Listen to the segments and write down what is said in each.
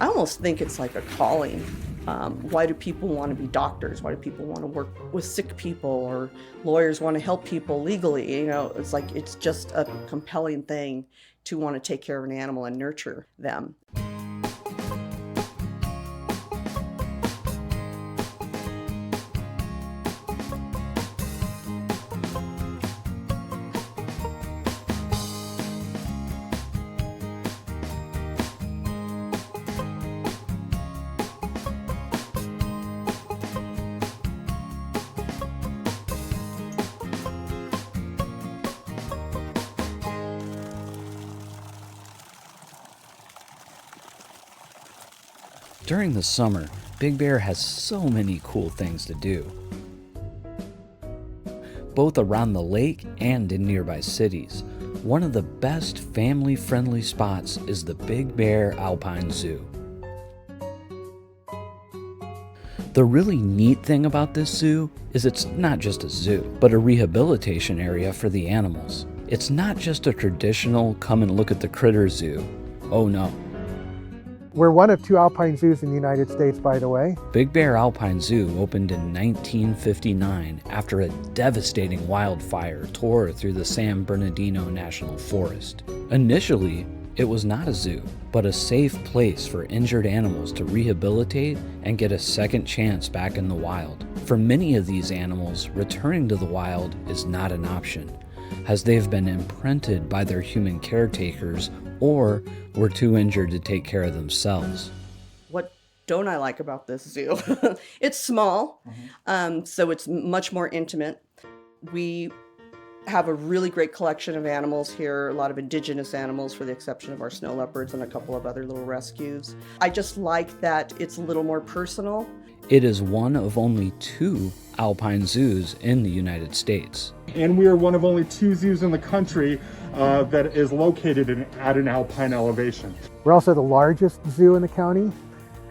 I almost think it's like a calling. Why do people want to be doctors? Why do people want to work with sick people, or lawyers want to help people legally? It's like it's just a compelling thing to want to take care of an animal and nurture them. During the summer, Big Bear has so many cool things to do, both around the lake and in nearby cities. One of the best family-friendly spots is the Big Bear Alpine Zoo. The really neat thing about this zoo is it's not just a zoo, but a rehabilitation area for the animals. It's not just a traditional come and look at the critter zoo. Oh no. We're one of 2 alpine zoos in the United States, by the way. Big Bear Alpine Zoo opened in 1959 after a devastating wildfire tore through the San Bernardino National Forest. Initially, it was not a zoo, but a safe place for injured animals to rehabilitate and get a second chance back in the wild. For many of these animals, returning to the wild is not an option, as they've been imprinted by their human caretakers or were too injured to take care of themselves. What don't I like about this zoo? It's small, so it's much more intimate. We have a really great collection of animals here, a lot of indigenous animals, for the exception of our snow leopards and a couple of other little rescues. I just like that it's a little more personal. It is one of only 2 alpine zoos in the United States. And we are one of only 2 zoos in the country that is located at an alpine elevation. We're also the largest zoo in the county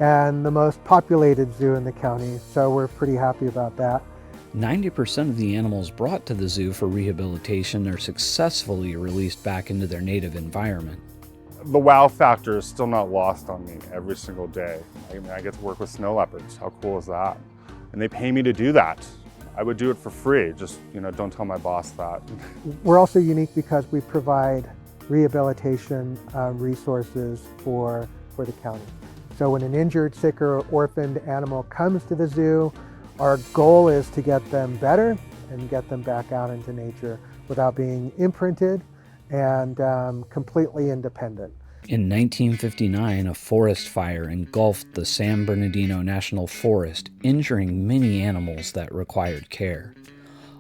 and the most populated zoo in the county, so we're pretty happy about that. 90% of the animals brought to the zoo for rehabilitation are successfully released back into their native environment. The wow factor is still not lost on me every single day. I get to work with snow leopards. How cool is that? And they pay me to do that. I would do it for free. Just, don't tell my boss that. We're also unique because we provide rehabilitation resources for the county. So when an injured, sick, or orphaned animal comes to the zoo, our goal is to get them better and get them back out into nature without being imprinted and completely independent. In 1959, a forest fire engulfed the San Bernardino National Forest, injuring many animals that required care.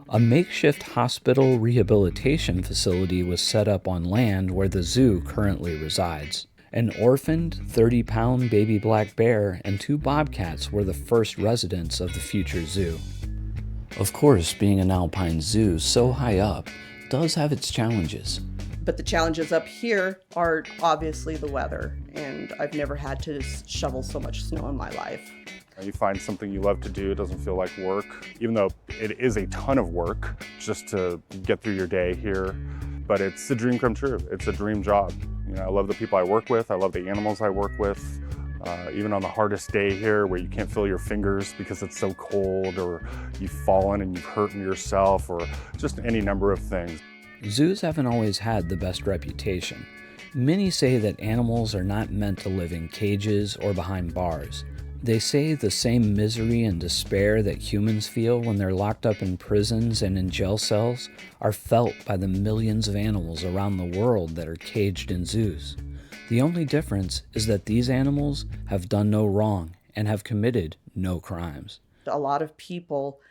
A makeshift hospital rehabilitation facility was set up on land where the zoo currently resides. An orphaned 30-pound baby black bear and 2 bobcats were the first residents of the future zoo. Of course, being an alpine zoo so high up does have its challenges. But the challenges up here are obviously the weather, and I've never had to shovel so much snow in my life. You find something you love to do, it doesn't feel like work, even though it is a ton of work just to get through your day here. But it's a dream come true. It's a dream job. I love the people I work with. I love the animals I work with. Even on the hardest day here where you can't feel your fingers because it's so cold, or you've fallen and you've hurt yourself, or just any number of things. Zoos haven't always had the best reputation. Many say that animals are not meant to live in cages or behind bars. They say the same misery and despair that humans feel when they're locked up in prisons and in jail cells are felt by the millions of animals around the world that are caged in zoos. The only difference is that these animals have done no wrong and have committed no crimes. A lot of people,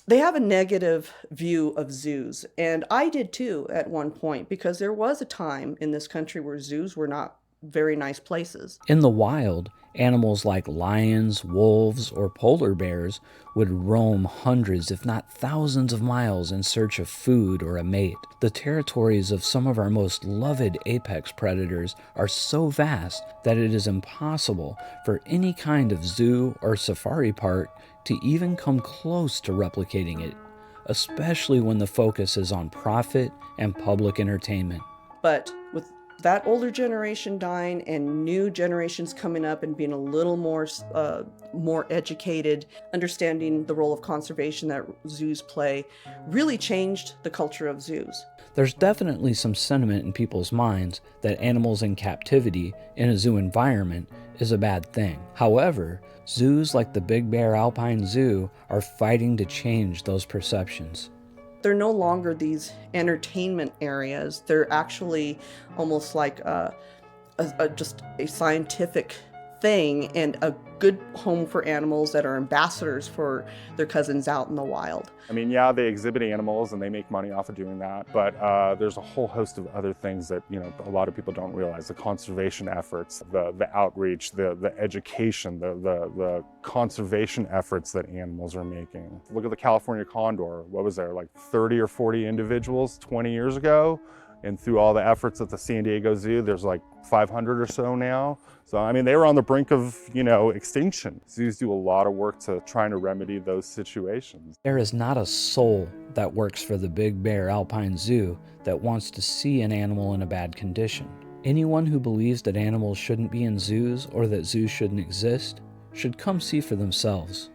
they have a negative view of zoos, and I did too at one point, because there was a time in this country where zoos were not very nice places. In the wild, animals like lions, wolves, or polar bears would roam hundreds, if not thousands of miles in search of food or a mate. The territories of some of our most loved apex predators are so vast that it is impossible for any kind of zoo or safari park to even come close to replicating it, especially when the focus is on profit and public entertainment. But with That older generation dying and new generations coming up and being a little more educated, understanding the role of conservation that zoos play, really changed the culture of zoos. There's definitely some sentiment in people's minds that animals in captivity in a zoo environment is a bad thing. However, zoos like the Big Bear Alpine Zoo are fighting to change those perceptions. They're no longer these entertainment areas. They're actually almost like just a scientific thing and a good home for animals that are ambassadors for their cousins out in the wild. I mean, yeah, they exhibit animals and they make money off of doing that, but there's a whole host of other things that, a lot of people don't realize. The conservation efforts, the outreach, the education, the conservation efforts that animals are making. Look at the California condor. What was there, like 30 or 40 individuals 20 years ago? And through all the efforts at the San Diego Zoo, there's like 500 or so now. So, I mean, they were on the brink of, extinction. Zoos do a lot of work to trying to remedy those situations. There is not a soul that works for the Big Bear Alpine Zoo that wants to see an animal in a bad condition. Anyone who believes that animals shouldn't be in zoos or that zoos shouldn't exist should come see for themselves.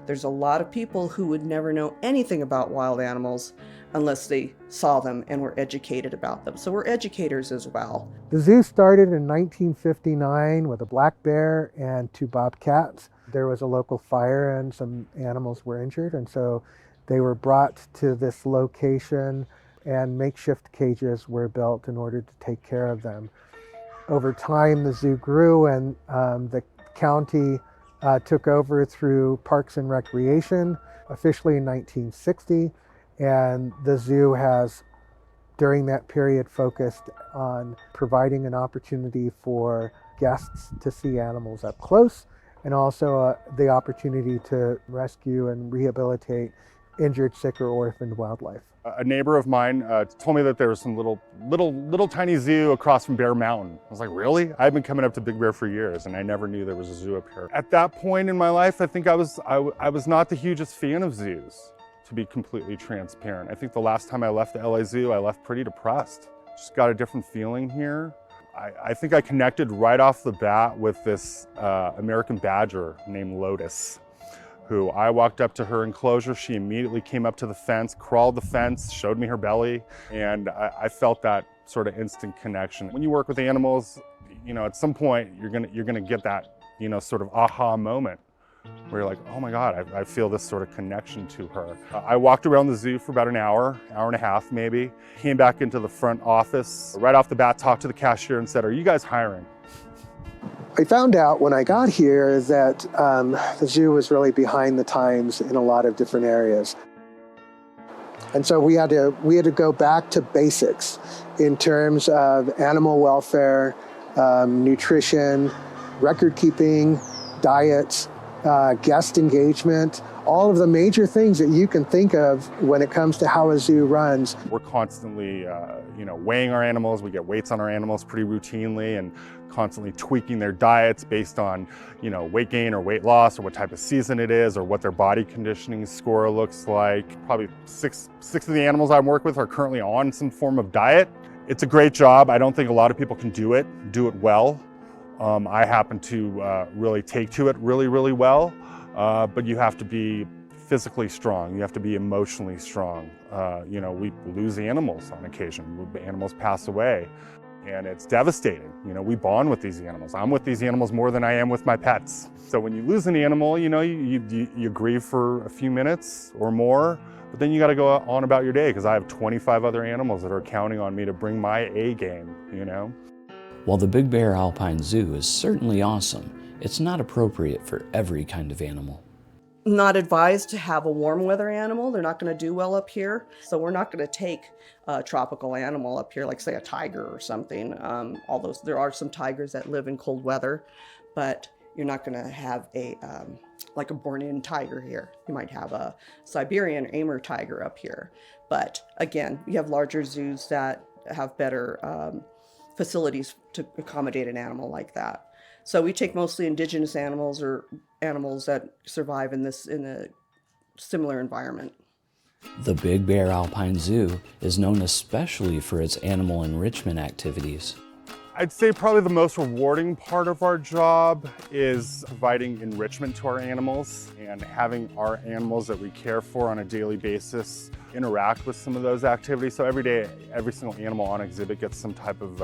There's a lot of people who would never know anything about wild animals unless they saw them and were educated about them. So we're educators as well. The zoo started in 1959 with a black bear and 2 bobcats. There was a local fire and some animals were injured, and so they were brought to this location and makeshift cages were built in order to take care of them. Over time, the zoo grew and the county took over through Parks and Recreation, officially in 1960, and the zoo has, during that period, focused on providing an opportunity for guests to see animals up close, and also the opportunity to rescue and rehabilitate injured, sick, or orphaned wildlife. A neighbor of mine told me that there was some little tiny zoo across from Bear Mountain. I was like, really? I've been coming up to Big Bear for years, and I never knew there was a zoo up here. At that point in my life, I think I was not the hugest fan of zoos, to be completely transparent. I think the last time I left the LA Zoo, I left pretty depressed. Just got a different feeling here. I think I connected right off the bat with this American badger named Lotus, who I walked up to her enclosure. She immediately came up to the fence, crawled the fence, showed me her belly, and I felt that sort of instant connection. When you work with animals, at some point you're gonna get that, sort of aha moment where you're like, oh my God, I feel this sort of connection to her. I walked around the zoo for about an hour and a half maybe, came back into the front office, right off the bat talked to the cashier and said, are you guys hiring? I found out when I got here that the zoo was really behind the times in a lot of different areas. And so we had to go back to basics in terms of animal welfare, nutrition, record keeping, diets, guest engagement, all of the major things that you can think of when it comes to how a zoo runs. We're constantly, weighing our animals. We get weights on our animals pretty routinely and constantly tweaking their diets based on, weight gain or weight loss or what type of season it is or what their body conditioning score looks like. Probably six of the animals I work with are currently on some form of diet. It's a great job. I don't think a lot of people can do it well. I happen to really take to it really, really well, but you have to be physically strong. You have to be emotionally strong. We lose animals on occasion. Animals pass away, and it's devastating. We bond with these animals. I'm with these animals more than I am with my pets. So when you lose an animal, you grieve for a few minutes or more, but then you got to go on about your day because I have 25 other animals that are counting on me to bring my A game, While the Big Bear Alpine Zoo is certainly awesome, it's not appropriate for every kind of animal. Not advised to have a warm weather animal. They're not going to do well up here. So we're not going to take a tropical animal up here, like say a tiger or something. Although there are some tigers that live in cold weather, but you're not going to have like a born-in tiger here. You might have a Siberian Amur tiger up here. But again, you have larger zoos that have better facilities to accommodate an animal like that. So we take mostly indigenous animals or animals that survive in a similar environment. The Big Bear Alpine Zoo is known especially for its animal enrichment activities. I'd say probably the most rewarding part of our job is providing enrichment to our animals and having our animals that we care for on a daily basis interact with some of those activities. So every day, every single animal on exhibit gets some type of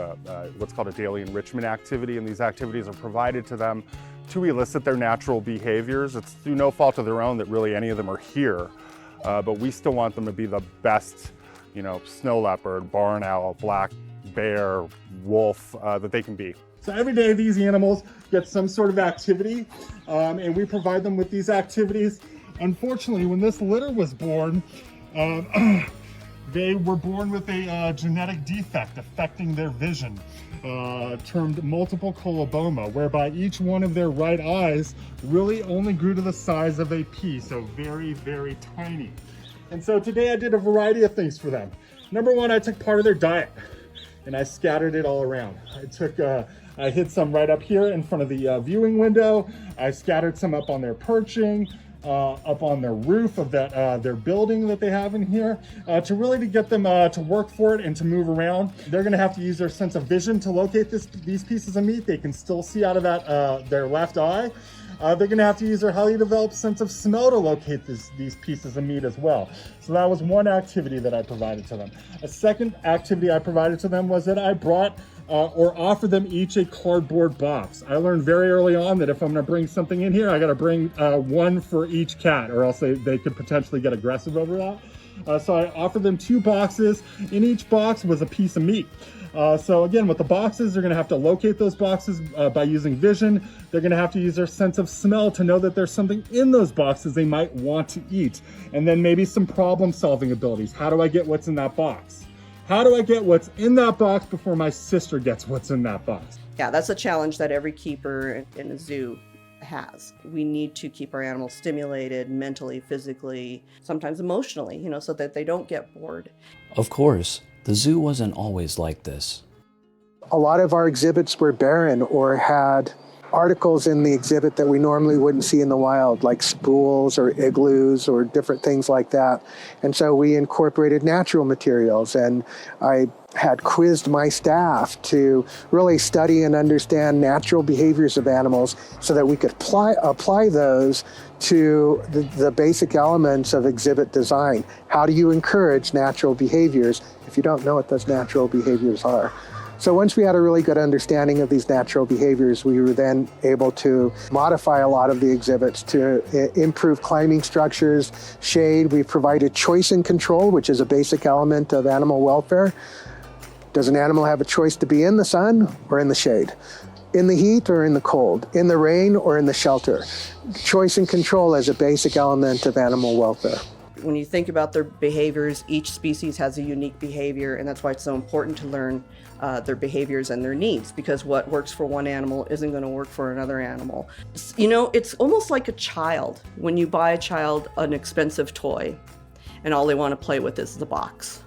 what's called a daily enrichment activity, and these activities are provided to them to elicit their natural behaviors. It's through no fault of their own that really any of them are here, but we still want them to be the best, snow leopard, barn owl, black bear, wolf that they can be. So every day these animals get some sort of activity, and we provide them with these activities. Unfortunately, when this litter was born, they were born with a genetic defect affecting their vision, termed multiple coloboma, whereby each one of their right eyes really only grew to the size of a pea, so very, very tiny. And so today I did a variety of things for them. Number one, I took part of their diet and I scattered it all around. I hid some right up here in front of the viewing window. I scattered some up on their perching, up on their roof of their building that they have in here, to get them to work for it and to move around. They're gonna have to use their sense of vision to locate these pieces of meat. They can still see out of their left eye. They're gonna have to use their highly developed sense of smell to locate these pieces of meat as well. So that was one activity that I provided to them. A second activity I provided to them was that I brought or offered them each a cardboard box. I learned very early on that if I'm gonna bring something in here, I gotta bring one for each cat, or else they could potentially get aggressive over that. So I offered them 2 boxes. In each box was a piece of meat. So again, with the boxes, they're gonna have to locate those boxes by using vision. They're gonna have to use their sense of smell to know that there's something in those boxes they might want to eat. And then maybe some problem solving abilities. How do I get what's in that box? How do I get what's in that box before my sister gets what's in that box? Yeah, that's a challenge that every keeper in a zoo has. We need to keep our animals stimulated mentally, physically, sometimes emotionally, so that they don't get bored. Of course, the zoo wasn't always like this. A lot of our exhibits were barren or had articles in the exhibit that we normally wouldn't see in the wild, like spools or igloos or different things like that. And so we incorporated natural materials, and I had quizzed my staff to really study and understand natural behaviors of animals so that we could apply those to the basic elements of exhibit design. How do you encourage natural behaviors if you don't know what those natural behaviors are? So once we had a really good understanding of these natural behaviors, we were then able to modify a lot of the exhibits to improve climbing structures, shade. We provided choice and control, which is a basic element of animal welfare. Does an animal have a choice to be in the sun or in the shade? In the heat or in the cold? In the rain or in the shelter? Choice and control is a basic element of animal welfare. When you think about their behaviors, each species has a unique behavior, and that's why it's so important to learn their behaviors and their needs, because what works for one animal isn't going to work for another animal. It's almost like a child. When you buy a child an expensive toy and all they want to play with is the box.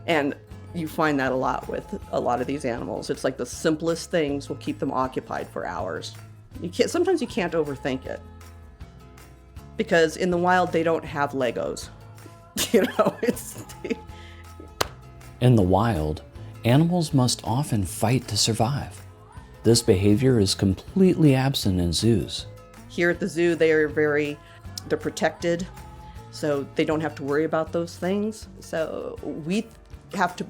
And you find that a lot with a lot of these animals. It's like the simplest things will keep them occupied for hours. Sometimes you can't overthink it, because in the wild they don't have Legos. In the wild, animals must often fight to survive. This behavior is completely absent in zoos. Here at the zoo, they're protected, so they don't have to worry about those things. So we have to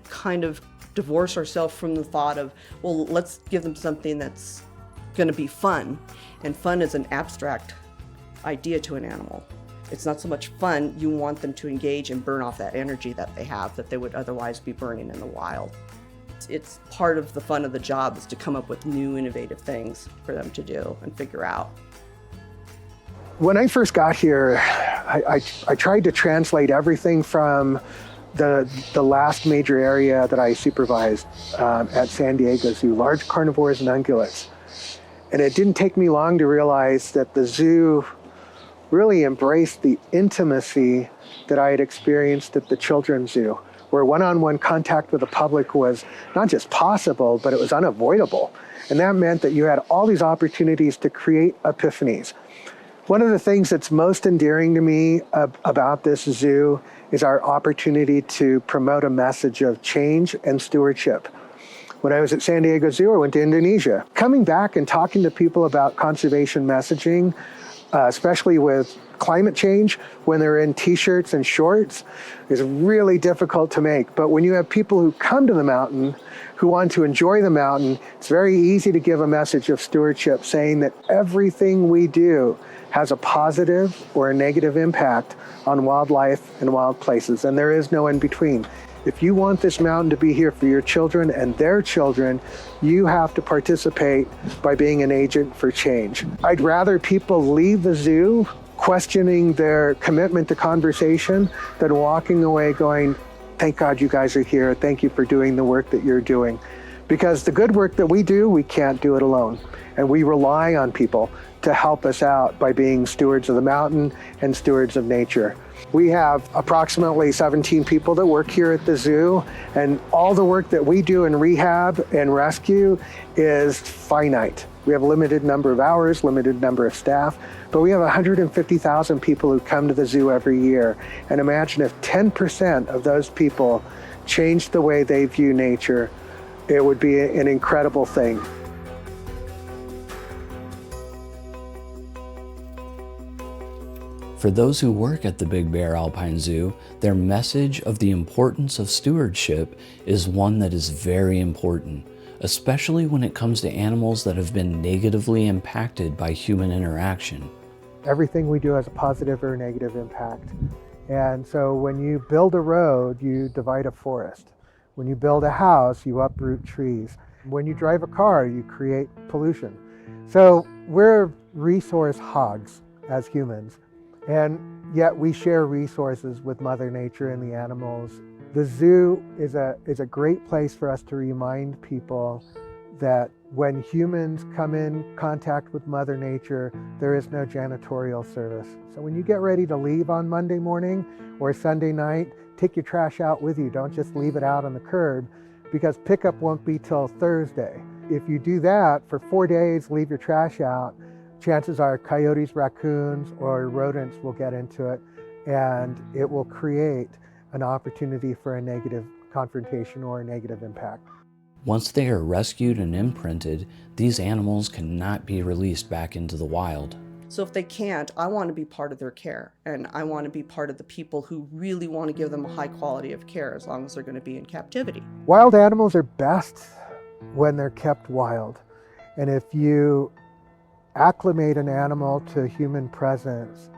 kind of divorce ourselves from the thought of, well, let's give them something that's going to be fun. And fun is an abstract idea to an animal. It's not so much fun. You want them to engage and burn off that energy that they have that they would otherwise be burning in the wild. It's part of the fun of the job is to come up with new innovative things for them to do and figure out. When I first got here, I tried to translate everything from the last major area that I supervised at San Diego Zoo, large carnivores and ungulates. And it didn't take me long to realize that the zoo really embraced the intimacy that I had experienced at the children's zoo, where one-on-one contact with the public was not just possible, but it was unavoidable. And that meant that you had all these opportunities to create epiphanies. One of the things that's most endearing to me about this zoo is our opportunity to promote a message of change and stewardship. When I was at San Diego Zoo, I went to Indonesia. Coming back and talking to people about conservation messaging, especially with climate change, when they're in t-shirts and shorts, is really difficult to make. But when you have people who come to the mountain, who want to enjoy the mountain, it's very easy to give a message of stewardship saying that everything we do has a positive or a negative impact on wildlife and wild places, and there is no in between. If you want this mountain to be here for your children and their children, you have to participate by being an agent for change. I'd rather people leave the zoo questioning their commitment to conversation than walking away going, thank God you guys are here. Thank you for doing the work that you're doing. Because the good work that we do, we can't do it alone. And we rely on people to help us out by being stewards of the mountain and stewards of nature. We have approximately 17 people that work here at the zoo, and all the work that we do in rehab and rescue is finite. We have a limited number of hours, limited number of staff, but we have 150,000 people who come to the zoo every year. And imagine if 10% of those people changed the way they view nature, it would be an incredible thing. For those who work at the Big Bear Alpine Zoo, their message of the importance of stewardship is one that is very important, especially when it comes to animals that have been negatively impacted by human interaction. Everything we do has a positive or negative impact. And so when you build a road, you divide a forest. When you build a house, you uproot trees. When you drive a car, you create pollution. So we're resource hogs as humans. And yet we share resources with Mother Nature and the animals. The zoo is a great place for us to remind people that when humans come in contact with Mother Nature, there is no janitorial service. So when you get ready to leave on Monday morning or Sunday night, take your trash out with you. Don't just leave it out on the curb, because pickup won't be till Thursday. If you do that for 4 days, leave your trash out, chances are coyotes, raccoons, or rodents will get into it, and it will create an opportunity for a negative confrontation or a negative impact. Once they are rescued and imprinted, these animals cannot be released back into the wild. So if they can't, I want to be part of their care, and I want to be part of the people who really want to give them a high quality of care as long as they're going to be in captivity. Wild animals are best when they're kept wild. And if you acclimate an animal to human presence,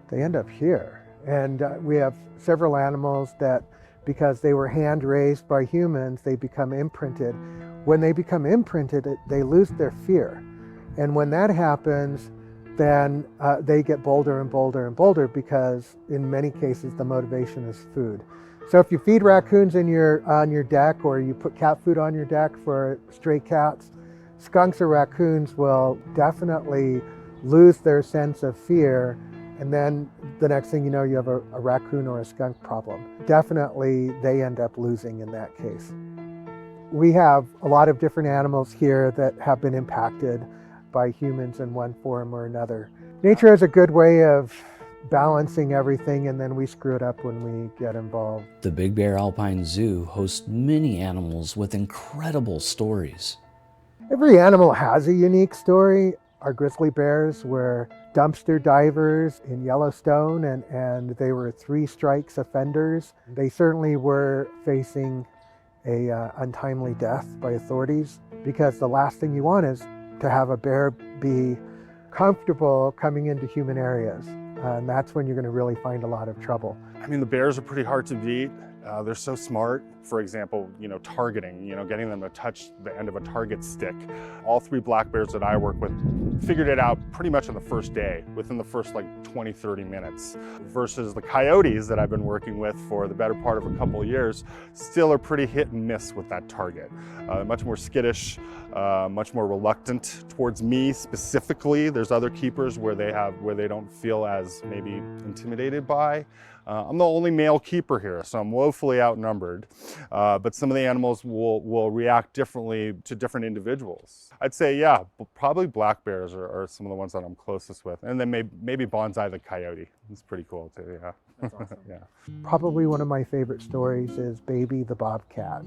they end up here. And we have several animals that, because they were hand raised by humans, they become imprinted. When they become imprinted, they lose their fear. And when that happens, then they get bolder and bolder and bolder, because in many cases the motivation is food. So if you feed raccoons on your deck, or you put cat food on your deck for stray cats, skunks or raccoons will definitely lose their sense of fear, and then the next thing you know, you have a raccoon or a skunk problem. Definitely they end up losing in that case. We have a lot of different animals here that have been impacted by humans in one form or another. Nature has a good way of balancing everything, and then we screw it up when we get involved. The Big Bear Alpine Zoo hosts many animals with incredible stories. Every animal has a unique story. Our grizzly bears were dumpster divers in Yellowstone, and they were 3 strikes offenders. They certainly were facing a untimely death by authorities, because the last thing you want is to have a bear be comfortable coming into human areas. And that's when you're going to really find a lot of trouble. I mean, the bears are pretty hard to beat. They're so smart. For example, targeting, getting them to touch the end of a target stick. All 3 black bears that I work with figured it out pretty much on the first day, within the first 20, 30 minutes. Versus the coyotes that I've been working with for the better part of a couple of years, still are pretty hit and miss with that target. Much more skittish, much more reluctant towards me specifically. There's other keepers where they don't feel as maybe intimidated by I'm the only male keeper here, so I'm woefully outnumbered. But some of the animals will react differently to different individuals. I'd say, yeah, probably black bears are some of the ones that I'm closest with. And then maybe Bonsai the coyote. It's pretty cool too, yeah. That's awesome. Yeah. Probably one of my favorite stories is Baby the bobcat.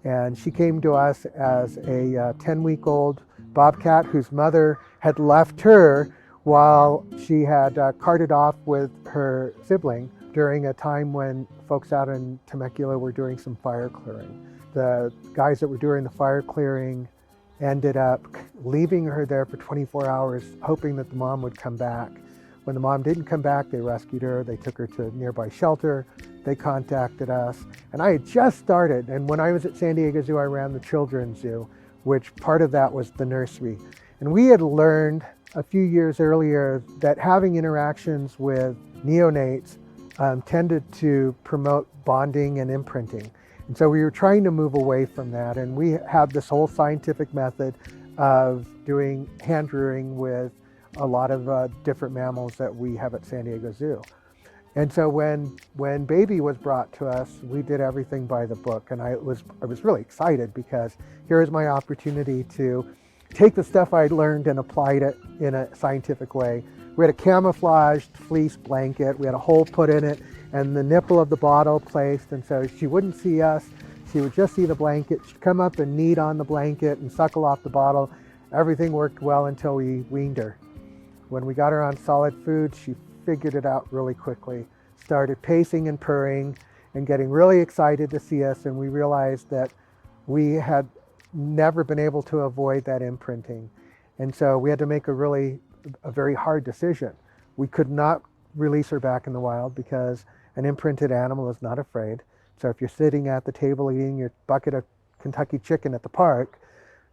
And she came to us as a 10-week-old bobcat whose mother had left her while she had carted off with her sibling during a time when folks out in Temecula were doing some fire clearing. The guys that were doing the fire clearing ended up leaving her there for 24 hours, hoping that the mom would come back. When the mom didn't come back, they rescued her. They took her to a nearby shelter. They contacted us. And I had just started, and when I was at San Diego Zoo, I ran the children's zoo, which part of that was the nursery. And we had learned a few years earlier that having interactions with neonates tended to promote bonding and imprinting. And so we were trying to move away from that. And we have this whole scientific method of doing hand rearing with a lot of different mammals that we have at San Diego Zoo. And so when Baby was brought to us, we did everything by the book. And I was really excited because here is my opportunity to take the stuff I'd learned and applied it in a scientific way. We had a camouflaged fleece blanket. We had a hole put in it and the nipple of the bottle placed. And so she wouldn't see us. She would just see the blanket. She'd come up and knead on the blanket and suckle off the bottle. Everything worked well until we weaned her. When we got her on solid food, she figured it out really quickly, started pacing and purring and getting really excited to see us. And we realized that we had never been able to avoid that imprinting. And so we had to make a very hard decision. We could not release her back in the wild because an imprinted animal is not afraid. So if you're sitting at the table eating your bucket of Kentucky chicken at the park,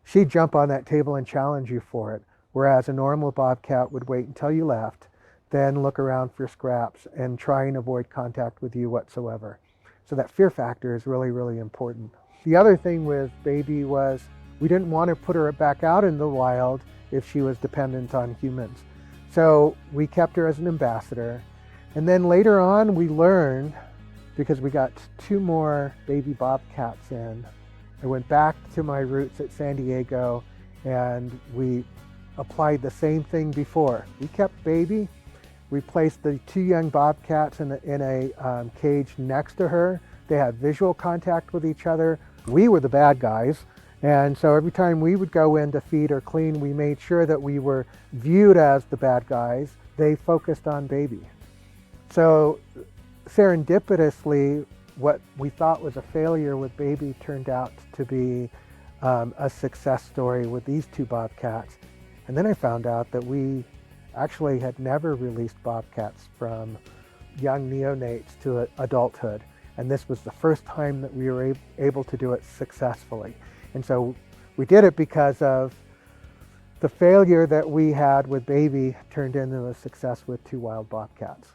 she'd jump on that table and challenge you for it. Whereas a normal bobcat would wait until you left, then look around for scraps and try and avoid contact with you whatsoever. So that fear factor is really, really important. The other thing with Baby was we didn't want to put her back out in the wild if she was dependent on humans. So we kept her as an ambassador. And then later on we learned, because we got 2 more baby bobcats in, I went back to my roots at San Diego and we applied the same thing before. We kept Baby. We placed the 2 young bobcats in a cage next to her. They had visual contact with each other. We were the bad guys. And so every time we would go in to feed or clean, we made sure that we were viewed as the bad guys. They focused on Baby. So serendipitously, what we thought was a failure with Baby turned out to be a success story with these 2 bobcats. And then I found out that we actually had never released bobcats from young neonates to adulthood. And this was the first time that we were able to do it successfully. And so we did it because of the failure that we had with Baby turned into a success with 2 wild bobcats.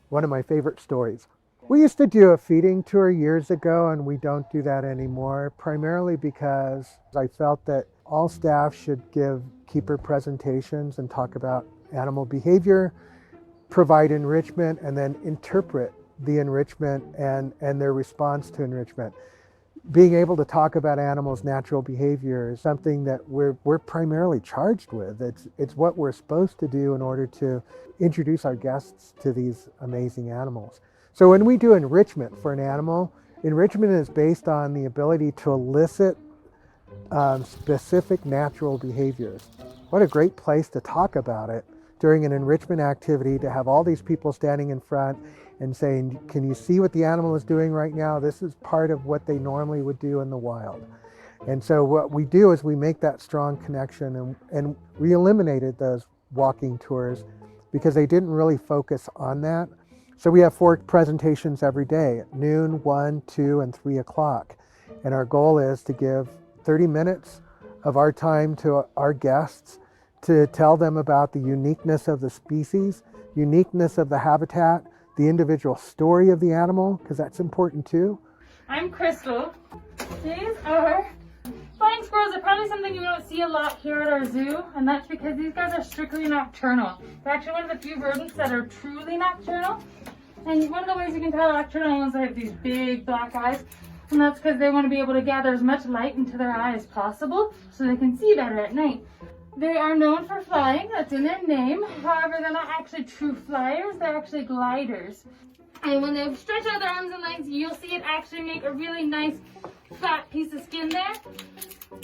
One of my favorite stories. We used to do a feeding tour years ago, and we don't do that anymore, primarily because I felt that all staff should give keeper presentations and talk about animal behavior, provide enrichment, and then interpret the enrichment and their response to enrichment. Being able to talk about animals' natural behavior is something that we're primarily charged with. It's what we're supposed to do in order to introduce our guests to these amazing animals. So when we do enrichment for an animal, enrichment is based on the ability to elicit specific natural behaviors. What a great place to talk about it during an enrichment activity, to have all these people standing in front and saying, can you see what the animal is doing right now? This is part of what they normally would do in the wild. And so what we do is we make that strong connection, and we eliminated those walking tours because they didn't really focus on that. So we have 4 presentations every day at noon, 1, 2, and 3 o'clock. And our goal is to give 30 minutes of our time to our guests to tell them about the uniqueness of the species, uniqueness of the habitat, the individual story of the animal, because that's important too. I'm Crystal. These are flying squirrels. Are probably something you don't see a lot here at our zoo, and that's because these guys are strictly nocturnal. They're actually one of the few rodents that are truly nocturnal. And one of the ways you can tell nocturnal is they have these big black eyes. And that's because they want to be able to gather as much light into their eye as possible so they can see better at night. They are known for flying, that's in their name. However, they're not actually true flyers, they're actually gliders. And when they stretch out their arms and legs, you'll see it actually make a really nice flat piece of skin there.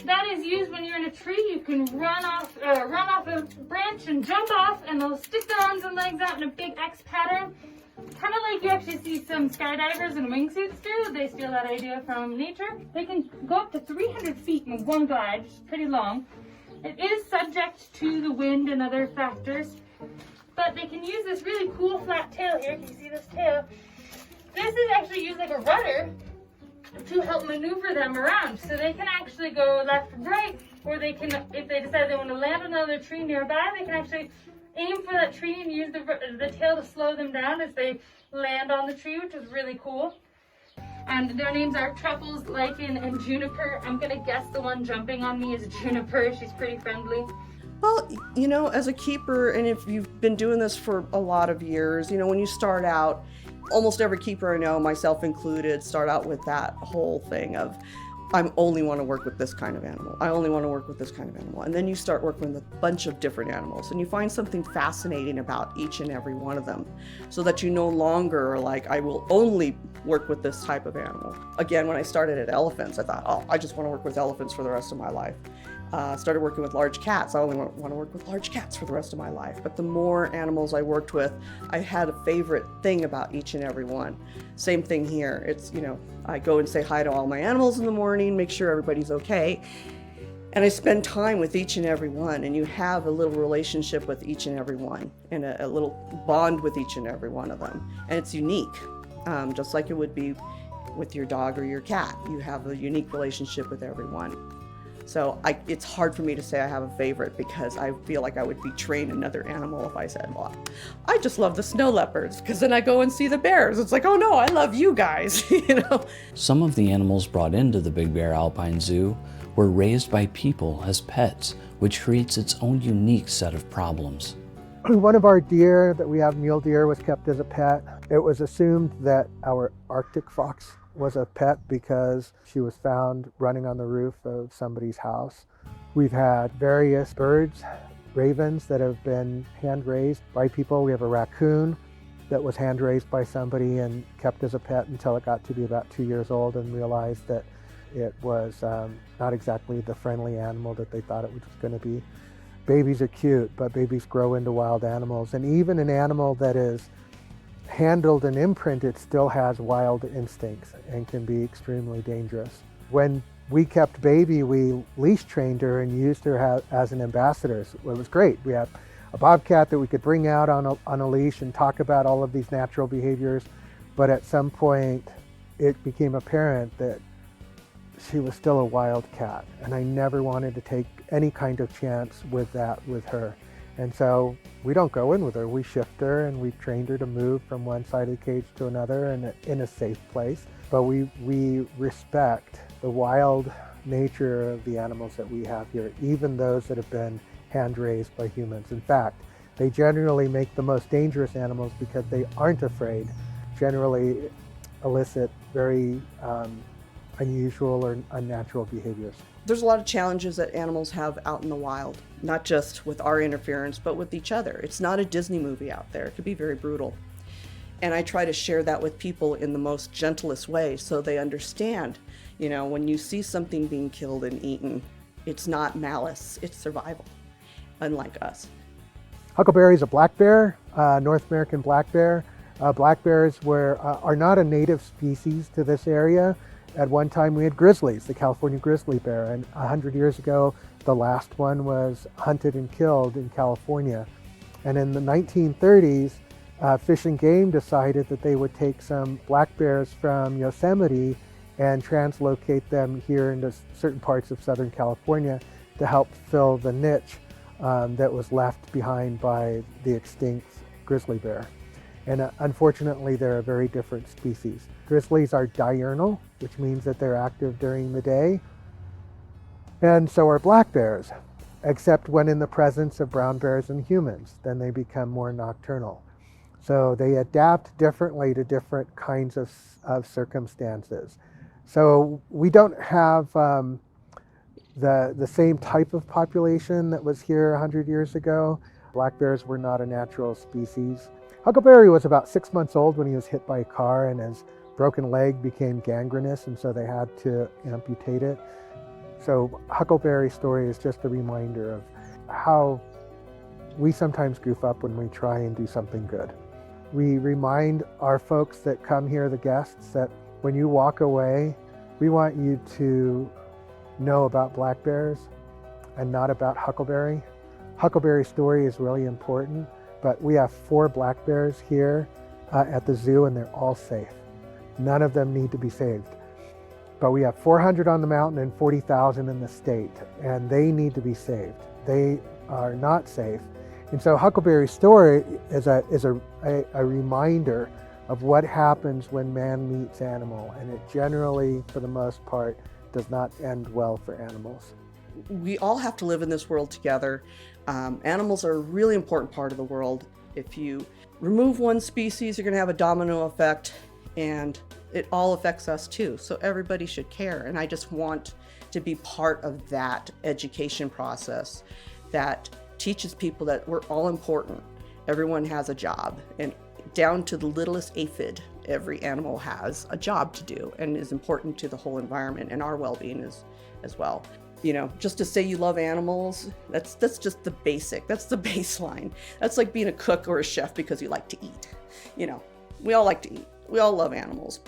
That is used when you're in a tree. You can run off a branch and jump off, and they'll stick their arms and legs out in a big X pattern. Kind of like you actually see some skydivers in wingsuits do. They steal that idea from nature. They can go up to 300 feet in one glide, which is pretty long. It is subject to the wind and other factors, but they can use this really cool flat tail here. Can you see this tail? This is actually used like a rudder to help maneuver them around. So they can actually go left and right, or they can, if they decide they want to land on another tree nearby, they can actually aim for that tree and use the tail to slow them down as they land on the tree, which is really cool. And their names are Truffles, Lichen, and Juniper. I'm gonna guess the one jumping on me is Juniper. She's pretty friendly. Well, you know, as a keeper, and if you've been doing this for a lot of years, you know, when you start out, almost every keeper I know, myself included, start out with that whole thing of, I only want to work with this kind of animal. I only want to work with this kind of animal. And then you start working with a bunch of different animals, and you find something fascinating about each and every one of them, so that you no longer are like, I will only work with this type of animal. Again, when I started at elephants, I thought, oh, I just want to work with elephants for the rest of my life. Started working with large cats. I only want to work with large cats for the rest of my life. But the more animals I worked with, I had a favorite thing about each and every one. Same thing here. It's, you know, I go and say hi to all my animals in the morning, make sure everybody's okay. And I spend time with each and every one, and you have a little relationship with each and every one, and a little bond with each and every one of them. And it's unique, just like it would be with your dog or your cat. You have a unique relationship with everyone. So it's hard for me to say I have a favorite, because I feel like I would betray another animal if I said, well, I just love the snow leopards, because then I go and see the bears. It's like, oh no, I love you guys, you know? Some of the animals brought into the Big Bear Alpine Zoo were raised by people as pets, which creates its own unique set of problems. One of our deer that we have, mule deer, was kept as a pet. It was assumed that our Arctic fox was a pet because she was found running on the roof of somebody's house. We've had various birds, ravens, that have been hand-raised by people. We have a raccoon that was hand-raised by somebody and kept as a pet until it got to be about 2 years old and realized that it was not exactly the friendly animal that they thought it was going to be. Babies are cute, but babies grow into wild animals. And even an animal that is handled and imprinted still has wild instincts and can be extremely dangerous. When we kept Baby, we leash trained her and used her as an ambassador. So it was great. We had a bobcat that we could bring out on a leash and talk about all of these natural behaviors. But at some point, it became apparent that she was still a wild cat, and I never wanted to take any kind of chance with her. And so we don't go in with her. We shift her, and we've trained her to move from one side of the cage to another in a safe place. But we respect the wild nature of the animals that we have here, even those that have been hand-raised by humans. In fact, they generally make the most dangerous animals because they aren't afraid, generally elicit very unusual or unnatural behaviors. There's a lot of challenges that animals have out in the wild, not just with our interference, but with each other. It's not a Disney movie out there. It could be very brutal. And I try to share that with people in the most gentlest way so they understand, you know, when you see something being killed and eaten, it's not malice, it's survival, unlike us. Huckleberry is a black bear, North American black bear. Black bears are not a native species to this area. At one time we had grizzlies, the California grizzly bear, and 100 years ago the last one was hunted and killed in California. And in the 1930s, Fish and Game decided that they would take some black bears from Yosemite and translocate them here into certain parts of Southern California to help fill the niche that was left behind by the extinct grizzly bear. And unfortunately, they're a very different species. Grizzlies are diurnal, which means that they're active during the day. And so are black bears, except when in the presence of brown bears and humans, then they become more nocturnal. So they adapt differently to different kinds of circumstances. So we don't have the same type of population that was here 100 years ago. Black bears were not a natural species. Huckleberry was about 6 months old when he was hit by a car, and his broken leg became gangrenous, and so they had to amputate it. So Huckleberry's story is just a reminder of how we sometimes goof up when we try and do something good. We remind our folks that come here, the guests, that when you walk away, we want you to know about black bears and not about Huckleberry. Huckleberry's story is really important, but we have 4 black bears here at the zoo, and they're all safe. None of them need to be saved. But we have 400 on the mountain and 40,000 in the state, and they need to be saved. They are not safe. And so Huckleberry's story is a reminder of what happens when man meets animal, and it generally, for the most part, does not end well for animals. We all have to live in this world together. Animals are a really important part of the world. If you remove one species, you're going to have a domino effect, and it all affects us too. So everybody should care. And I just want to be part of that education process that teaches people that we're all important. Everyone has a job, and down to the littlest aphid, every animal has a job to do and is important to the whole environment and our well-being as well. You know, just to say you love animals, that's just the basic, that's the baseline. That's like being a cook or a chef because you like to eat. You know, we all like to eat. We all love animals.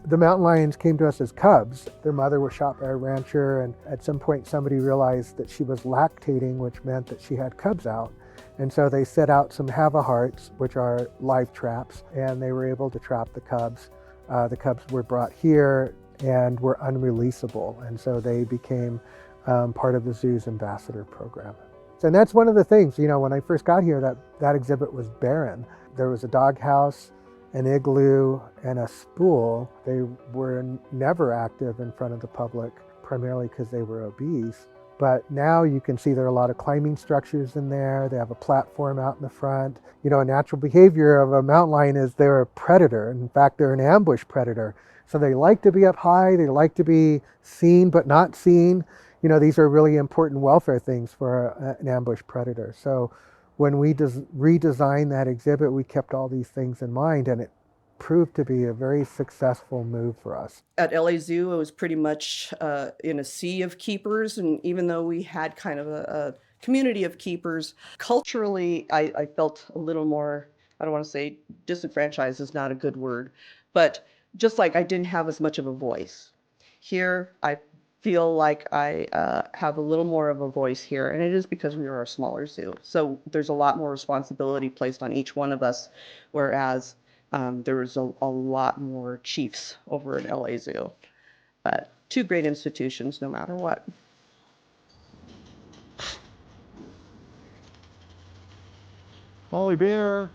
The mountain lions came to us as cubs. Their mother was shot by a rancher, and at some point somebody realized that she was lactating, which meant that she had cubs out. And so they set out some have-a-hearts, which are live traps, and they were able to trap the cubs. The cubs were brought here and were unreleasable, and so they became part of the zoo's ambassador program. And that's one of the things, you know, when I first got here, that exhibit was barren. There was a doghouse, an igloo, and a spool. They were never active in front of the public, primarily because they were obese. But now you can see there are a lot of climbing structures in there. They have a platform out in the front. You know, a natural behavior of a mountain lion is they're a predator. In fact, they're an ambush predator. So they like to be up high. They like to be seen but not seen. You know, these are really important welfare things for an ambush predator. So when we redesigned that exhibit, we kept all these things in mind, and it proved to be a very successful move for us. At LA Zoo, it was pretty much in a sea of keepers, and even though we had kind of a community of keepers, culturally, I felt a little more, I don't want to say disenfranchised is not a good word, but just like I didn't have as much of a voice. Here, I feel like I have a little more of a voice here, and it is because we are a smaller zoo. So there's a lot more responsibility placed on each one of us, whereas there was a lot more chiefs over at LA Zoo. But 2 great institutions, no matter what. Molly Bear.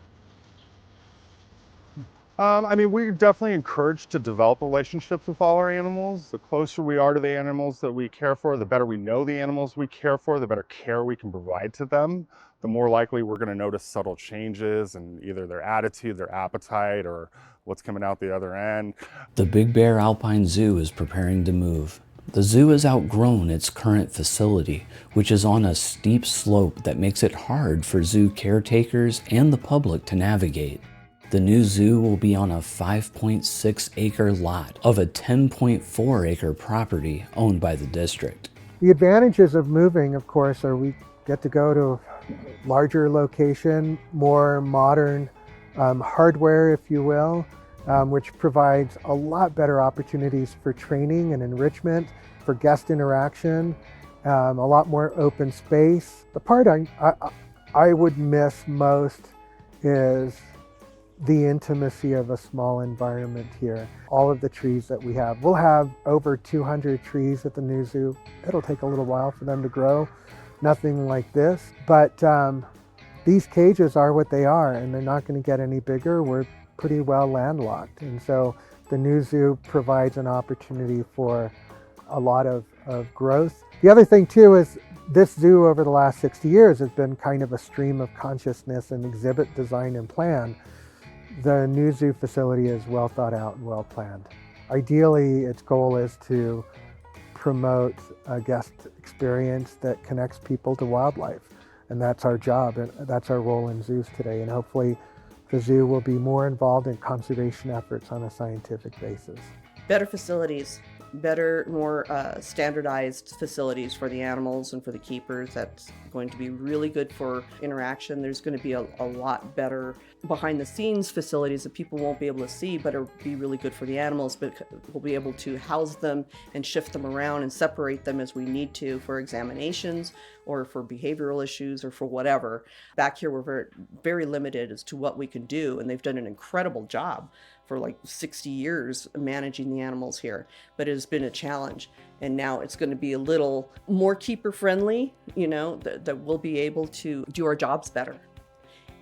I mean, we're definitely encouraged to develop relationships with all our animals. The closer we are to the animals that we care for, the better we know the animals we care for, the better care we can provide to them, the more likely we're going to notice subtle changes in either their attitude, their appetite, or what's coming out the other end. The Big Bear Alpine Zoo is preparing to move. The zoo has outgrown its current facility, which is on a steep slope that makes it hard for zoo caretakers and the public to navigate. The new zoo will be on a 5.6 acre lot of a 10.4 acre property owned by the district. The advantages of moving, of course, are we get to go to a larger location, more modern hardware, if you will, which provides a lot better opportunities for training and enrichment, for guest interaction, a lot more open space. The part I would miss most is the intimacy of a small environment here. All of the trees that we have. We'll have over 200 trees at the new zoo. It'll take a little while for them to grow. Nothing like this, but these cages are what they are, and they're not going to get any bigger. We're pretty well landlocked, and so the new zoo provides an opportunity for a lot of growth. The other thing too is this zoo over the last 60 years has been kind of a stream of consciousness and exhibit design and plan. The new zoo facility is well thought out and well planned. Ideally, its goal is to promote a guest experience that connects people to wildlife. And that's our job, and that's our role in zoos today. And hopefully the zoo will be more involved in conservation efforts on a scientific basis. Better facilities, better, more standardized facilities for the animals and for the keepers. That's going to be really good for interaction. There's going to be a lot better behind the scenes facilities that people won't be able to see, but it'll be really good for the animals, but we'll be able to house them and shift them around and separate them as we need to for examinations or for behavioral issues or for whatever. Back here, we're very, very limited as to what we can do, and they've done an incredible job for like 60 years managing the animals here, but it has been a challenge. And now it's going to be a little more keeper friendly, you know, that we'll be able to do our jobs better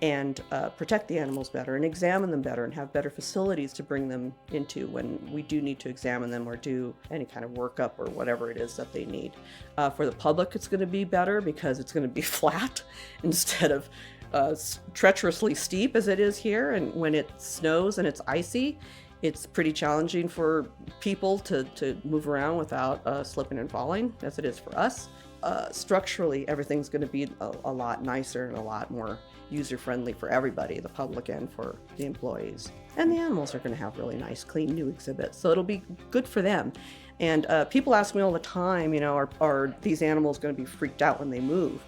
and protect the animals better and examine them better and have better facilities to bring them into when we do need to examine them or do any kind of workup or whatever it is that they need. For the public, it's going to be better because it's going to be flat instead of treacherously steep as it is here. And when it snows and it's icy, it's pretty challenging for people to move around without slipping and falling, as it is for us. Structurally, everything's going to be a lot nicer and a lot more user-friendly for everybody, the public and for the employees. And the animals are going to have really nice, clean, new exhibits, so it'll be good for them. And people ask me all the time, you know, are these animals going to be freaked out when they move?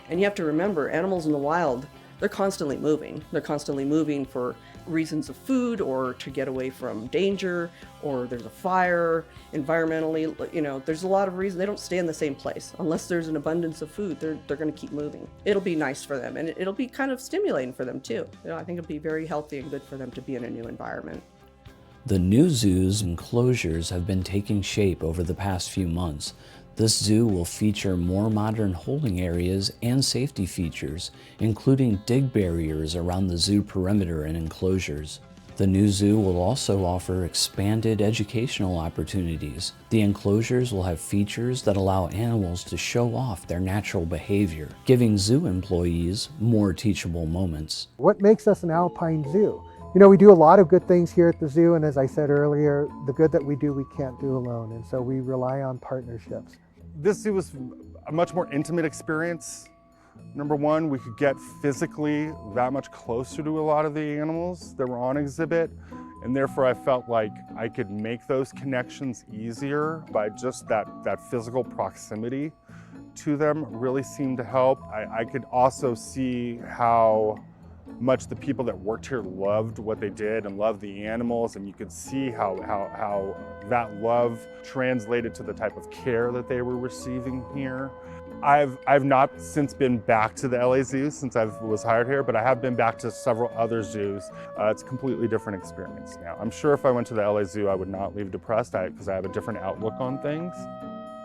And you have to remember, animals in the wild, they're constantly moving. They're constantly moving for reasons of food or to get away from danger, or there's a fire, environmentally, you know, there's a lot of reasons. They don't stay in the same place. Unless there's an abundance of food, they're going to keep moving. It'll be nice for them, and it'll be kind of stimulating for them too. You know, I think it'll be very healthy and good for them to be in a new environment. The new zoos enclosures have been taking shape over the past few months. This zoo will feature more modern holding areas and safety features, including dig barriers around the zoo perimeter and enclosures. The new zoo will also offer expanded educational opportunities. The enclosures will have features that allow animals to show off their natural behavior, giving zoo employees more teachable moments. What makes us an alpine zoo? You know, we do a lot of good things here at the zoo, and as I said earlier, the good that we do, we can't do alone, and so we rely on partnerships. This zoo was a much more intimate experience. Number one, we could get physically that much closer to a lot of the animals that were on exhibit, and therefore I felt like I could make those connections easier by just that physical proximity to them really seemed to help. I could also see how much the people that worked here loved what they did and loved the animals, and you could see how that love translated to the type of care that they were receiving here. I've not since been back to the LA Zoo since I was hired here, but I have been back to several other zoos. It's a completely different experience now. I'm sure if I went to the LA Zoo, I would not leave depressed because I have a different outlook on things.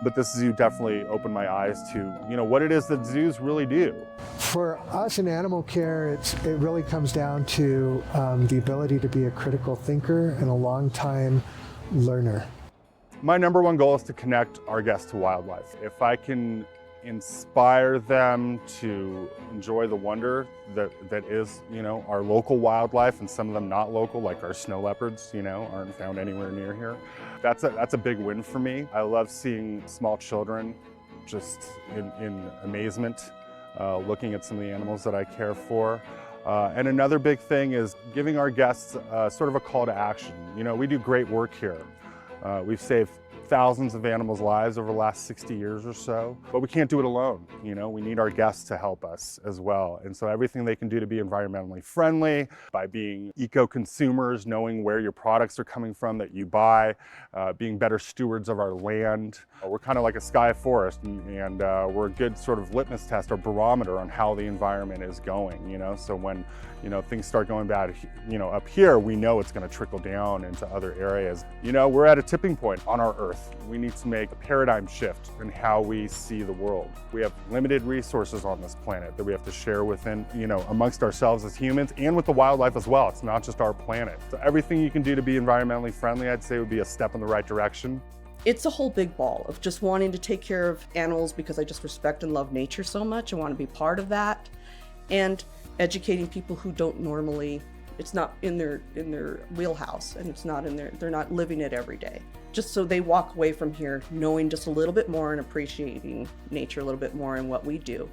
But this zoo definitely opened my eyes to, you know, what it is that zoos really do. For us in animal care, it really comes down to the ability to be a critical thinker and a long-time learner. My number one goal is to connect our guests to wildlife. If I can inspire them to enjoy the wonder that is, you know, our local wildlife, and some of them not local, like our snow leopards, you know, aren't found anywhere near here. That's a big win for me. I love seeing small children just in amazement, looking at some of the animals that I care for. And another big thing is giving our guests sort of a call to action. You know, we do great work here. We've saved thousands of animals' lives over the last 60 years or so, but we can't do it alone. You know, we need our guests to help us as well. And so everything they can do to be environmentally friendly, by being eco-consumers, knowing where your products are coming from that you buy, being better stewards of our land. We're kind of like a sky forest, and we're a good sort of litmus test or barometer on how the environment is going, you know? So when, you know, things start going bad, you know, up here, we know it's going to trickle down into other areas. You know, we're at a tipping point on our Earth. We need to make a paradigm shift in how we see the world. We have limited resources on this planet that we have to share within, you know, amongst ourselves as humans and with the wildlife as well. It's not just our planet. So everything you can do to be environmentally friendly, I'd say, would be a step in the right direction. It's a whole big ball of just wanting to take care of animals because I just respect and love nature so much. I want to be part of that, and educating people who don't normally It's not in their wheelhouse, and it's not in they're not living it every day. Just so they walk away from here knowing just a little bit more and appreciating nature a little bit more and what we do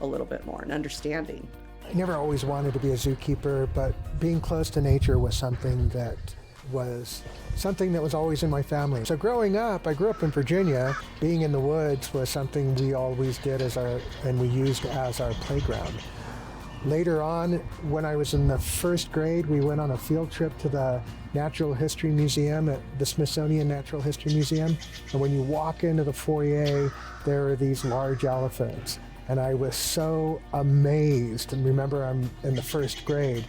a little bit more and understanding. I never always wanted to be a zookeeper, but being close to nature was something that was always in my family. So growing up, I grew up in Virginia. Being in the woods was something we always did and we used as our playground. Later on, when I was in the first grade, we went on a field trip to the Natural History Museum at the Smithsonian Natural History Museum. And when you walk into the foyer, there are these large elephants. And I was so amazed. And remember, I'm in the first grade.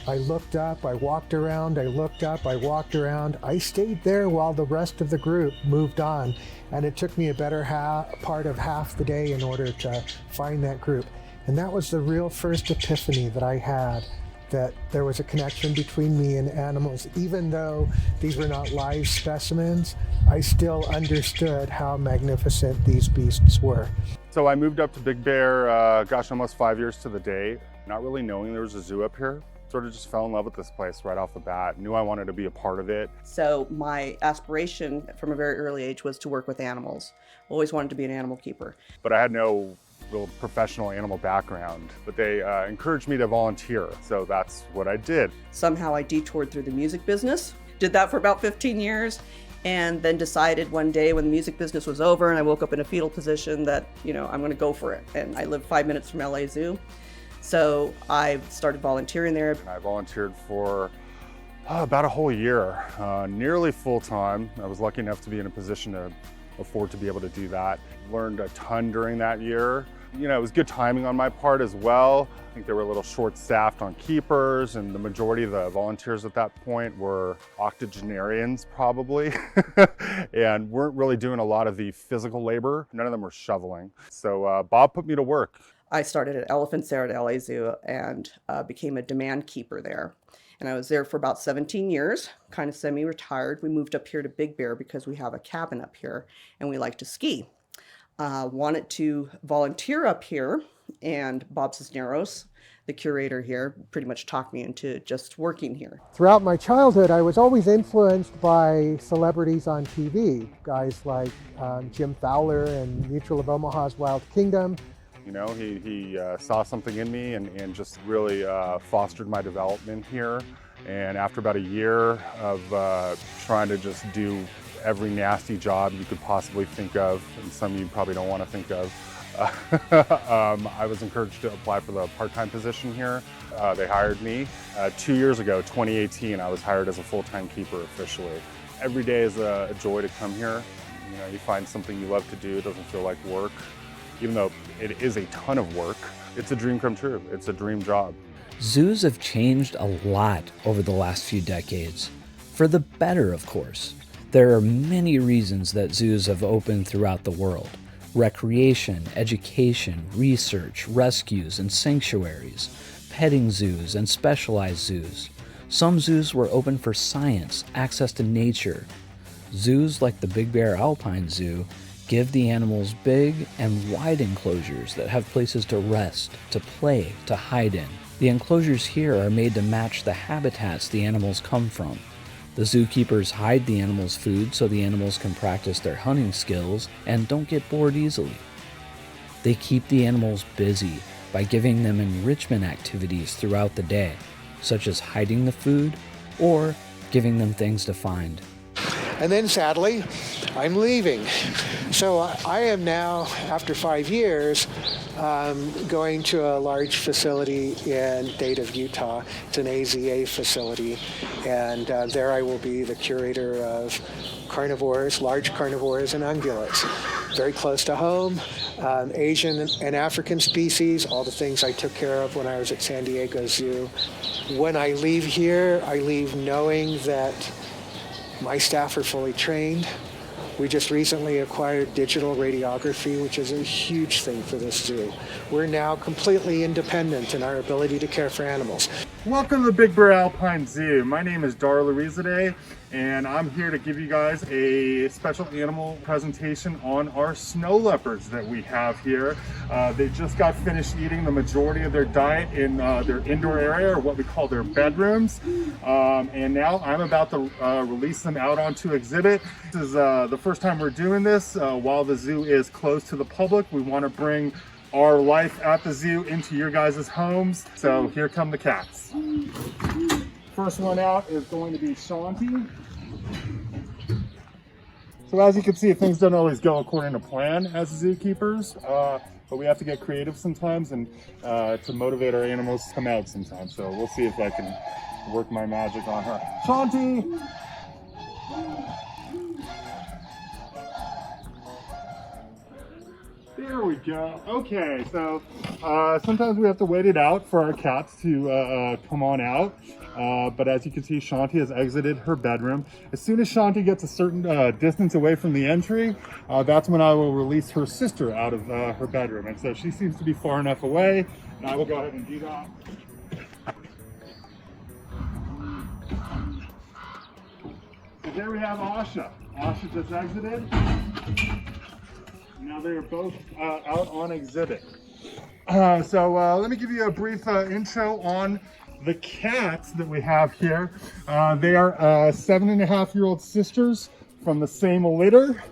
I looked up, I walked around, I looked up, I walked around. I stayed there while the rest of the group moved on. And it took me a better part of half the day in order to find that group. And that was the real first epiphany that I had, that there was a connection between me and animals. Even though these were not live specimens, I still understood how magnificent these beasts were. So I moved up to Big Bear, almost 5 years to the day, not really knowing there was a zoo up here. Sort of just fell in love with this place right off the bat, knew I wanted to be a part of it. So my aspiration from a very early age was to work with animals. Always wanted to be an animal keeper. But I had no real professional animal background, but they encouraged me to volunteer, so that's what I did. Somehow I detoured through the music business, did that for about 15 years, and then decided one day when the music business was over and I woke up in a fetal position that, I'm going to go for it. And I live 5 minutes from LA Zoo. So I started volunteering there. I volunteered for about a whole year, nearly full time. I was lucky enough to be in a position to afford to be able to do that. Learned a ton during that year. It was good timing on my part as well. I think they were a little short-staffed on keepers, and the majority of the volunteers at that point were octogenarians probably, and weren't really doing a lot of the physical labor. None of them were shoveling. So Bob put me to work. I started at Elephants there at LA Zoo and became a demand keeper there. And I was there for about 17 years, kind of semi-retired. We moved up here to Big Bear because we have a cabin up here and we like to ski. Wanted to volunteer up here, and Bob Cisneros, the curator here, pretty much talked me into just working here. Throughout my childhood, I was always influenced by celebrities on TV, guys like Jim Fowler and Mutual of Omaha's Wild Kingdom. He saw something in me and just really fostered my development here. And after about a year of trying to just do every nasty job you could possibly think of, and some you probably don't want to think of, I was encouraged to apply for the part-time position here. They hired me 2 years ago, 2018. I was hired as a full-time keeper officially. Every day is a joy to come here. You find something you love to do. It doesn't feel like work. Even though it is a ton of work, it's a dream come true. It's a dream job. Zoos have changed a lot over the last few decades. For the better, of course. There are many reasons that zoos have opened throughout the world. Recreation, education, research, rescues, and sanctuaries. Petting zoos and specialized zoos. Some zoos were open for science, access to nature. Zoos like the Big Bear Alpine Zoo give the animals big and wide enclosures that have places to rest, to play, to hide in. The enclosures here are made to match the habitats the animals come from. The zookeepers hide the animals' food so the animals can practice their hunting skills and don't get bored easily. They keep the animals busy by giving them enrichment activities throughout the day, such as hiding the food or giving them things to find. And then sadly, I'm leaving. So I am now, after 5 years, going to a large facility in the state of Utah. It's an AZA facility, and there I will be the curator of carnivores, large carnivores and ungulates. Very close to home, Asian and African species, all the things I took care of when I was at San Diego Zoo. When I leave here, I leave knowing that my staff are fully trained. We just recently acquired digital radiography, which is a huge thing for this zoo. We're now completely independent in our ability to care for animals. Welcome to the Big Bear Alpine Zoo. My name is Darla Rizade, and I'm here to give you guys a special animal presentation on our snow leopards that we have here. They just got finished eating the majority of their diet in their indoor area, or what we call their bedrooms, and now I'm about to release them out onto exhibit. This is the first time we're doing this while the zoo is closed to the public. We want to bring our life at the zoo into your guys' homes. So here come the cats. First one out is going to be Shanti. So as you can see, things don't always go according to plan as zookeepers, but we have to get creative sometimes and to motivate our animals to come out sometimes. So we'll see if I can work my magic on her. Shanti! There we go. Okay, so sometimes we have to wait it out for our cats to come on out. But as you can see, Shanti has exited her bedroom. As soon as Shanti gets a certain distance away from the entry, that's when I will release her sister out of her bedroom. And so she seems to be far enough away, and I will go ahead and do that. So there we have Asha. Asha just exited. Now they are both out on exhibit. So let me give you a brief intro on the cats that we have here. They are 7.5-year-old sisters from the same litter.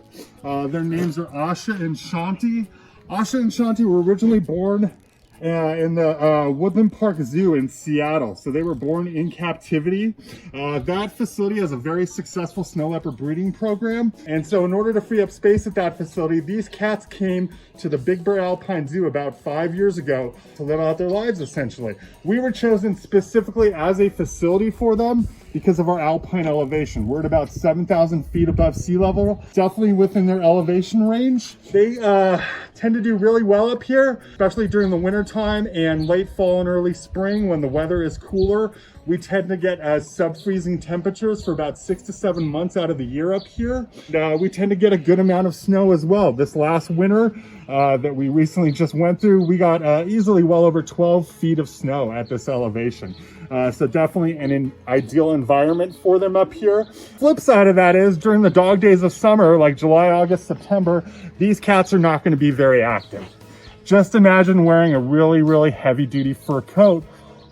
Their names are Asha and Shanti. Asha and Shanti were originally born in the Woodland Park Zoo in Seattle. So they were born in captivity. That facility has a very successful snow leopard breeding program. And so in order to free up space at that facility, these cats came to the Big Bear Alpine Zoo about 5 years ago to live out their lives, essentially. We were chosen specifically as a facility for them because of our alpine elevation. We're at about 7,000 feet above sea level, definitely within their elevation range. They tend to do really well up here, especially during the winter time and late fall and early spring when the weather is cooler. We tend to get sub-freezing temperatures for about 6 to 7 months out of the year up here. We tend to get a good amount of snow as well. This last winter that we recently just went through, we got easily well over 12 feet of snow at this elevation. So definitely an ideal environment for them up here. Flip side of that is during the dog days of summer, like July, August, September, these cats are not going to be very active. Just imagine wearing a really, really heavy duty fur coat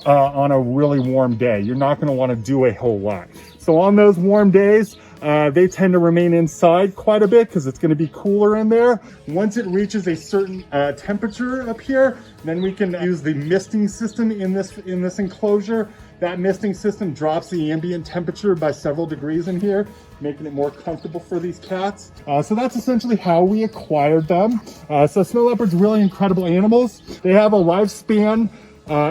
on a really warm day. You're not going to want to do a whole lot. So on those warm days, they tend to remain inside quite a bit because it's going to be cooler in there. Once it reaches a certain temperature up here, then we can use the misting system in this enclosure. That misting system drops the ambient temperature by several degrees in here, making it more comfortable for these cats. So that's essentially how we acquired them. So snow leopards, really incredible animals. They have a lifespan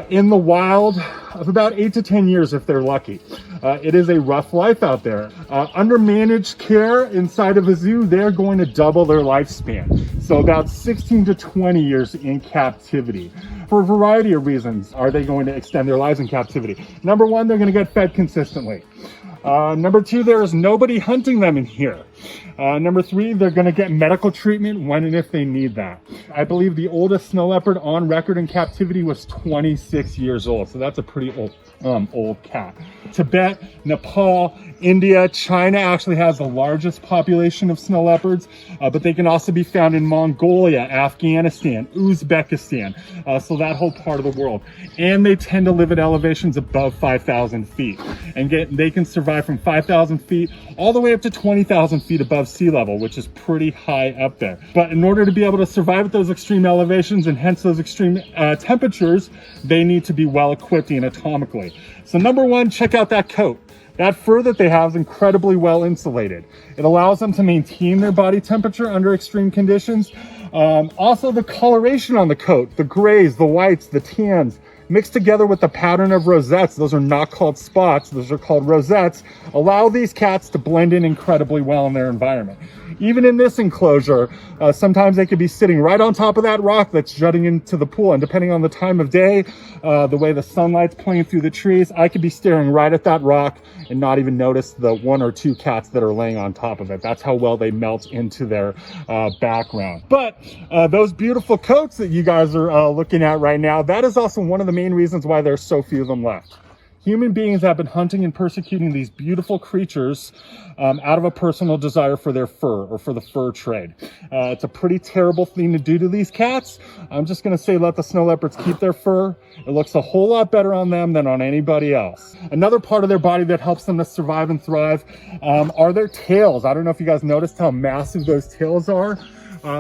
in the wild of about 8 to 10 years if they're lucky. It is a rough life out there. Under managed care inside of a zoo, they're going to double their lifespan. So about 16 to 20 years in captivity. For a variety of reasons are they going to extend their lives in captivity. Number one, they're going to get fed consistently. Number two, there is nobody hunting them in here. Number three, they're going to get medical treatment when and if they need that. I believe the oldest snow leopard on record in captivity was 26 years old. So that's a pretty old cat. Tibet, Nepal, India, China actually has the largest population of snow leopards, but they can also be found in Mongolia, Afghanistan, Uzbekistan, so that whole part of the world. And they tend to live at elevations above 5,000 feet. And they can survive from 5,000 feet all the way up to 20,000 feet above sea level, which is pretty high up there. But in order to be able to survive at those extreme elevations and hence those extreme temperatures, they need to be well equipped anatomically. So number one, check out that coat. That fur that they have is incredibly well insulated. It allows them to maintain their body temperature under extreme conditions. Also the coloration on the coat, the grays, the whites, the tans, mixed together with the pattern of rosettes, those are not called spots, those are called rosettes, allow these cats to blend in incredibly well in their environment. Even in this enclosure, sometimes they could be sitting right on top of that rock that's jutting into the pool, and depending on the time of day, the way the sunlight's playing through the trees, I could be staring right at that rock and not even notice the 1 or 2 cats that are laying on top of it. That's how well they melt into their background. But those beautiful coats that you guys are looking at right now, that is also one of the main reasons why there's so few of them left. Human beings have been hunting and persecuting these beautiful creatures out of a personal desire for their fur or for the fur trade. It's a pretty terrible thing to do to these cats. I'm just going to say let the snow leopards keep their fur. It looks a whole lot better on them than on anybody else. Another part of their body that helps them to survive and thrive are their tails. I don't know if you guys noticed how massive those tails are.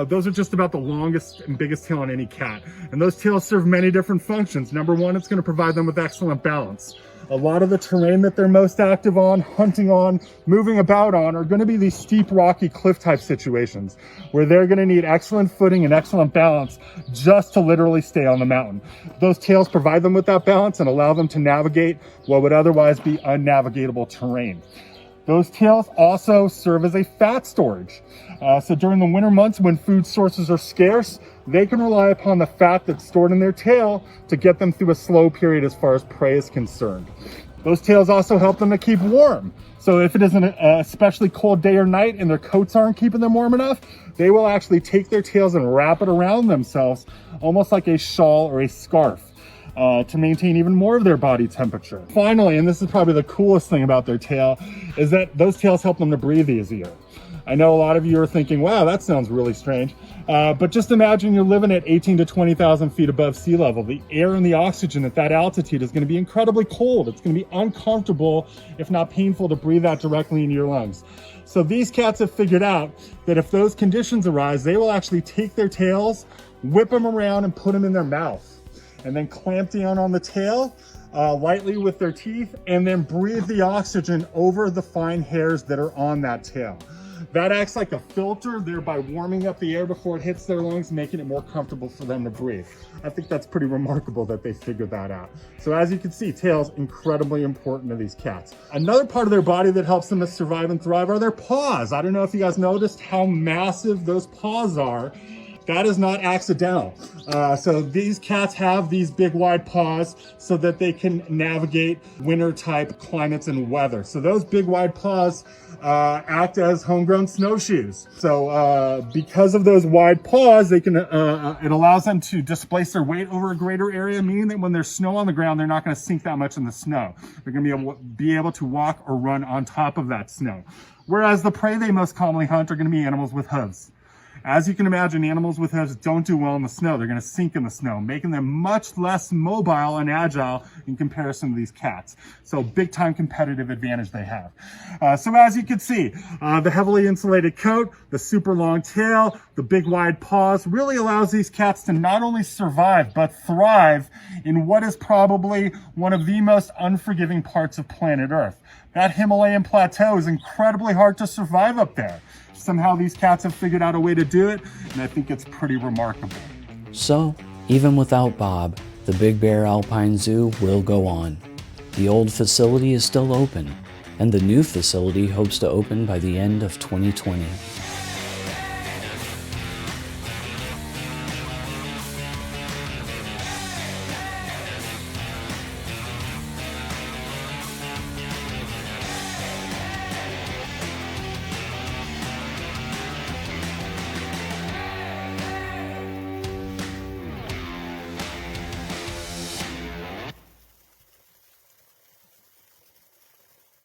Those are just about the longest and biggest tail on any cat. And those tails serve many different functions. Number one, it's going to provide them with excellent balance. A lot of the terrain that they're most active on, hunting on, moving about on, are going to be these steep, rocky, cliff-type situations where they're going to need excellent footing and excellent balance just to literally stay on the mountain. Those tails provide them with that balance and allow them to navigate what would otherwise be unnavigatable terrain. Those tails also serve as a fat storage. So during the winter months when food sources are scarce, they can rely upon the fat that's stored in their tail to get them through a slow period as far as prey is concerned. Those tails also help them to keep warm. So if it is an especially cold day or night and their coats aren't keeping them warm enough, they will actually take their tails and wrap it around themselves, almost like a shawl or a scarf. To maintain even more of their body temperature. Finally, and this is probably the coolest thing about their tail, is that those tails help them to breathe easier. I know a lot of you are thinking, wow, that sounds really strange. But just imagine you're living at 18 to 20,000 feet above sea level. The air and the oxygen at that altitude is going to be incredibly cold. It's going to be uncomfortable, if not painful, to breathe that directly into your lungs. So these cats have figured out that if those conditions arise, they will actually take their tails, whip them around, and put them in their mouth. And then clamp down on the tail lightly with their teeth, and then breathe the oxygen over the fine hairs that are on that tail. That acts like a filter, thereby warming up the air before it hits their lungs, making it more comfortable for them to breathe. I think that's pretty remarkable that they figured that out. So as you can see, tails incredibly important to these cats. Another part of their body that helps them to survive and thrive are their paws. I don't know if you guys noticed how massive those paws are. That is not accidental. So these cats have these big wide paws so that they can navigate winter type climates and weather. So those big wide paws act as homegrown snowshoes. So because of those wide paws, they can it allows them to displace their weight over a greater area, meaning that when there's snow on the ground, they're not going to sink that much in the snow. They're going to be able to walk or run on top of that snow. Whereas the prey they most commonly hunt are going to be animals with hooves. As you can imagine, animals with hooves don't do well in the snow. They're going to sink in the snow, making them much less mobile and agile in comparison to these cats. So big time competitive advantage they have. So as you can see, the heavily insulated coat, the super long tail, the big wide paws really allows these cats to not only survive, but thrive in what is probably one of the most unforgiving parts of planet Earth. That Himalayan plateau is incredibly hard to survive up there. Somehow these cats have figured out a way to do it, and I think it's pretty remarkable. So, even without Bob, the Big Bear Alpine Zoo will go on. The old facility is still open, and the new facility hopes to open by the end of 2020.